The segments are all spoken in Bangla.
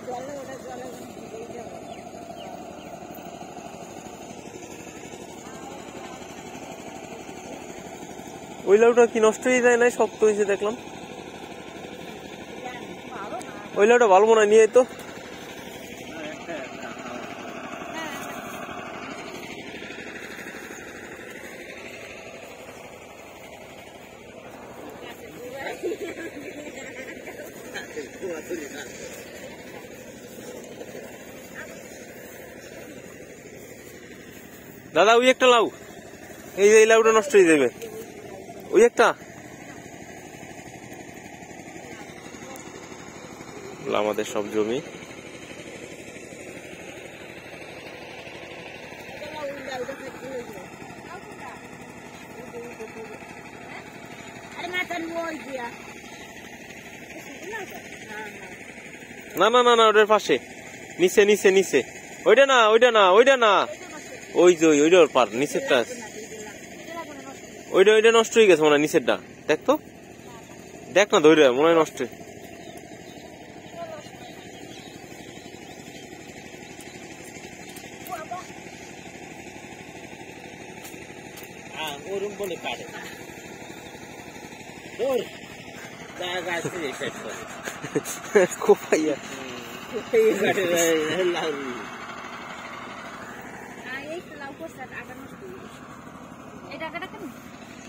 ওই লাউটা কি নষ্ট হয়ে যায় না, শক্ত হয়েছে দেখলাম। ওই লাউটা ভালো মনে হয়, নিয়ে তো দাদা। ওই একটা লাউ, এই যে এই লাউটা নষ্ট হয়ে যাবে। ওই একটা আমাদের সব জমি। না না না না, ওটার পাশে, নিচে নিচে নিচে। ওইটা না, ওইটা না, ওইটা না, ওই যে ওইটার পার নিচেরটা। ওইটা ওইটা নষ্ট হয়ে গেছে মনে হয় নিচেরটা। দেখ তো, দেখ না ধরে, মনে হয় নষ্ট। ওরম বলে কাটে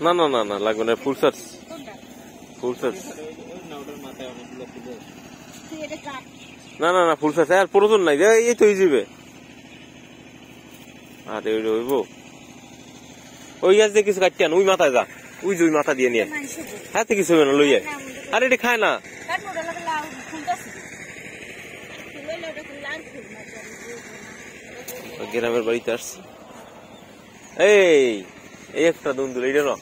না না না না, লাগবে না। ফুল সার্চ, ফুল সার্চ। না না না, ফুল সার্চ আর প্রয়োজন নাই, এই তো হয়ে যাবে। আরে ওই রইব, ওই গাছ দিয়ে কিছু কাটতে আন, ওই মাথায় যা, ওই যে ওই মাথা দিয়ে নিয়ে হাতে কিছু হবে না, লইয়া। আরে এটা খায় না। গ্রামের বাড়িতে আসছি। এই এই একটা দুন্দুল, এইটা না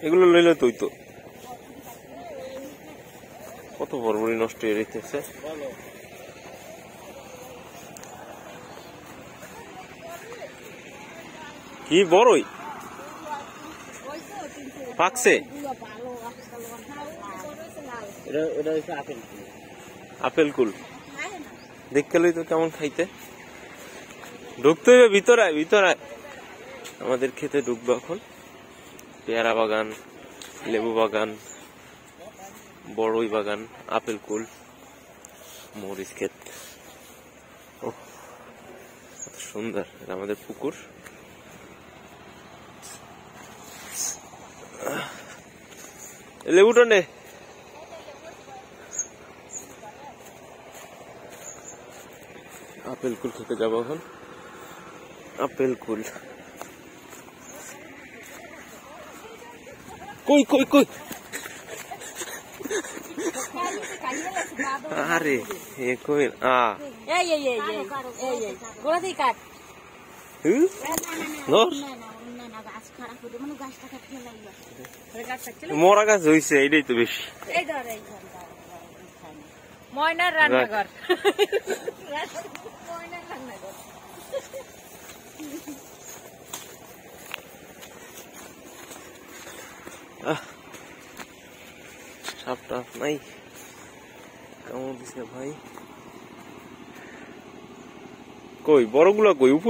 এগুলো লইলে তুই তো কত বড়বড়ি নষ্ট হয়ে রইতেছে। কি বড়ই পাকছে? আপেল কুল দেখতে লই তো কেমন খাইতে। ঢুকতে হইবে ভিতরে, ভিতরে আমাদের খেতে ঢুকবো এখন। পেয়ারা বাগান, লেবু বাগান, বড়ই বাগান, আপেল কুল, মরিচ ক্ষেত। ও কত সুন্দর, আমাদের পুকুর। লেবুটা নে। আপেল কুল খেতে যাবো এখন। আপেল কুল কই কই কই? আরে এ কই? মরা গাছ হয়েছে, এটাই তো বেশি। ময়নার রান্নাঘর, সাপ টাপ নাই, কেমন দিছে ভাই? কই বড়গুলা কই উপরে?